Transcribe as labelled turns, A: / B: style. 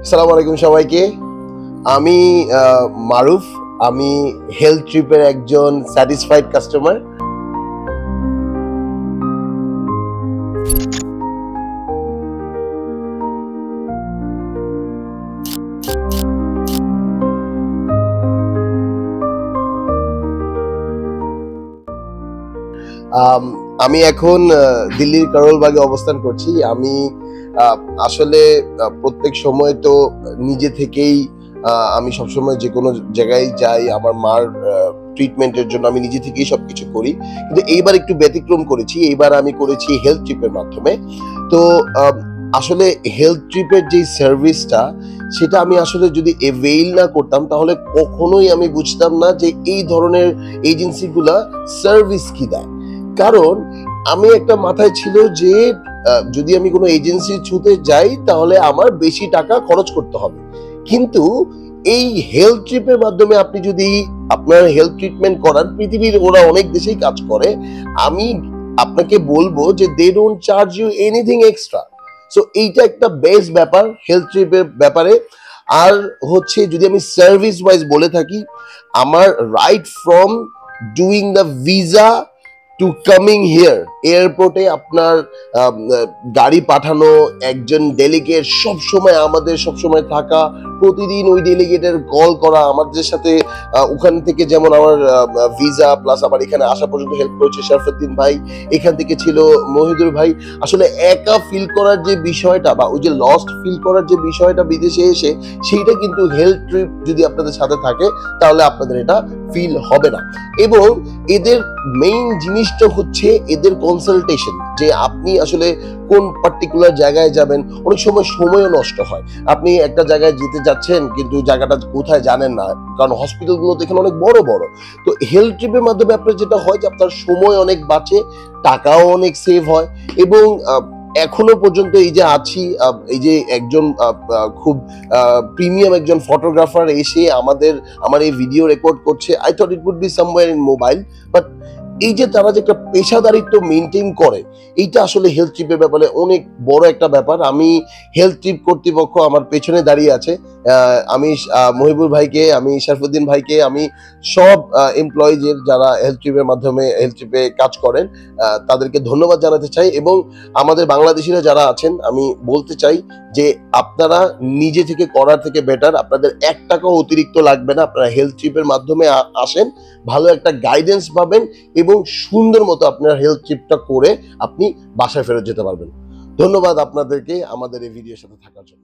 A: আসসালামু আলাইকুম সবাইকে। আমি মারুফ। আমি হেলথ ট্রিপের একজন স্যাটিসফাইড কাস্টমার। আমি এখন দিল্লির করোলবাগে অবস্থান করছি। আমি আসলে প্রত্যেক সময় তো নিজে থেকেই আমি সবসময় যে কোনো জায়গায় যাই, আমার মার ট্রিটমেন্টের জন্য আমি নিজে থেকেই সবকিছু করি। কিন্তু এইবার একটু ব্যতিক্রম করেছি। এইবার আমি করেছি হেলথ ট্রিপের মাধ্যমে। তো আসলে হেলথ ট্রিপের যে সার্ভিসটা, সেটা আমি আসলে যদি এভেইল না করতাম তাহলে কখনোই আমি বুঝতাম না যে এই ধরনের এজেন্সিগুলা সার্ভিস কি দেয়। কারণ আমি একটা মাথায় ছিল যে যদি আমি কোনো এজেন্সির থ্রুতে যাই তাহলে আমার বেশি টাকা খরচ করতে হবে। কিন্তু এই হেলথ ট্রিপের মাধ্যমে আপনি যদি আপনার হেলথ ট্রিটমেন্ট করান, পৃথিবীর ওরা অনেক দেশেই কাজ করে, আমি আপনাকে বলবো যে they don't charge you anything extra. So এইটা একটা বেস্ট ব্যাপার হেলথ ট্রিপের ব্যাপারে। আর হচ্ছে যদি আমি সার্ভিস ওয়াইজ বলে থাকি, আমার right from doing the visa to coming here, এয়ারপোর্টে আপনার গাড়ি পাঠানো, একজন ডেলিগেট সবসময় আমাদের সবসময় থাকা, প্রতিদিন ওই ডেলিগেটের কল করা, আমাদের সাথে ওখান থেকে যেমন আমার ভিসা প্লাস আবার এখানে আসা পর্যন্ত হেল্প করেছে শরফুদ্দিন ভাই, এখান থেকে ছিল মহিদুর ভাই। আসলে একা ফিল করার যে বিষয়টা বা ওই যে লস্ট ফিল করার যে বিষয়টা বিদেশে এসে, সেইটা কিন্তু হেলথ ট্রিপ যদি আপনাদের সাথে থাকে তাহলে আপনাদের এটা ফিল হবে না। এবং এদের মেইন জিনিসটা হচ্ছে এদের কনসালটেশন, যে আপনি আসলে কোন পার্টিকুলার জায়গায় যাবেন। অনেক সময় সময়ও নষ্ট হয়, আপনি একটা জায়গায় যেতে যাচ্ছেন কিন্তু জায়গাটা কোথায় জানেন না, কারণ হসপিটালগুলো তো এখানে অনেক বড় বড়। তো হেলথ ট্রিপের মাধ্যমে আপনার যেটা হয় যে আপনার সময় অনেক বাঁচে, টাকাও অনেক সেভ হয়। এবং এখনো পর্যন্ত এই যে আছি, এই যে একজন খুব প্রিমিয়াম একজন ফটোগ্রাফার এসে আমার এই ভিডিও রেকর্ড করছে, I thought it would be somewhere in mobile, but এই যে তারা যে একটা পেশাদারিত্ব মেনটেন করে, এইটা আসলে হেলথ ট্রিপের ব্যাপারে অনেক বড় একটা ব্যাপার। আমি হেলথ ট্রিপ কর্তৃপক্ষ আমার পেছনে দাঁড়িয়ে আছে, আমি মহিবুর ভাইকে, আমি শরফুদ্দিন ভাইকে, আমি সব এমপ্লয়িজের যারা হেলথ ট্রিপের মাধ্যমে হেলথ ট্রিপে কাজ করেন তাদেরকে ধন্যবাদ জানাতে চাই। এবং আমাদের বাংলাদেশিরা যারা আছেন, আমি বলতে চাই যে আপনারা নিজে থেকে করার থেকে বেটার, আপনাদের 1 টাকাও অতিরিক্ত লাগবে না। আপনারা হেলথ ট্রিপের মাধ্যমে আসেন, ভালো একটা গাইডেন্স পাবেন এবং সুন্দর মতো আপনার হেলথ ট্রিপটা করে আপনি বাসায় ফেরত যেতে পারবেন। ধন্যবাদ আপনাদেরকে আমাদের এই ভিডিওর সাথে থাকার জন্য।